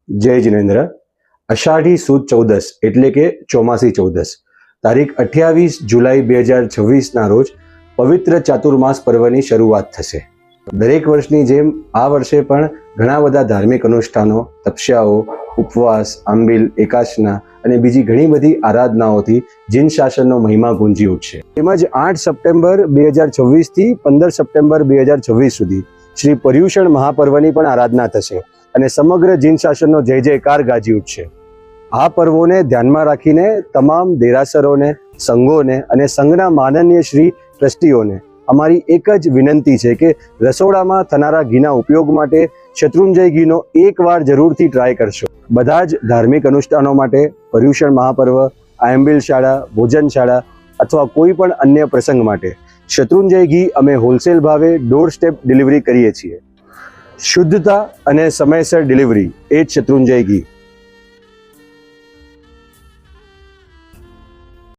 જય જિનેન્દ્ર. અષાઢી સુદ ચૌદસ એટલે કે ચોમાસી ચૌદસ તારીખ 28 જુલાઈ 2026ના રોજ પવિત્ર ચાતુર્માસ પર્વની શરૂઆત થશે. દરેક વર્ષની જેમ આ વર્ષે પણ ઘણા બધા ધાર્મિક અનુષ્ઠાનો, તપસ્યાઓ, ઉપવાસ, આંબિલ, એકાદશના અને બીજી ઘણી બધી આરાધનાઓથી જીન શાસનનો મહિમા ગુંજી ઉઠશે. તેમજ 8 સપ્ટેમ્બર 2026 થી 15 સપ્ટેમ્બર 2026 સુધી શ્રી પર્યુષણ મહાપર્વની પણ આરાધના થશે અને સમગ્ર જીન શાસનનો જય જયકાર ગાજી ઉઠશે. આ પર્વોને ધ્યાનમાં રાખીને તમામ દેરાસરોને, સંઘોને અને સંઘના માનનીય શ્રી ટ્રસ્ટીઓને અમારી એક જ વિનંતી છે કે રસોડામાં થનારા ઘીના ઉપયોગ માટે શત્રુંજય ઘીનો એકવાર જરૂરથી ટ્રાય કરશો. બધા જ ધાર્મિક અનુષ્ઠાનો માટે, પર્યુષણ મહાપર્વ, આંબિલ શાળા, ભોજનશાળા અથવા કોઈ પણ અન્ય પ્રસંગ માટે શત્રુંજય ઘી અમે હોલસેલ ભાવે ડોર સ્ટેપ ડિલિવરી કરીએ છીએ. શુદ્ધતા અને સમયસર ડિલિવરી એ જ શત્રુંજય ઘી.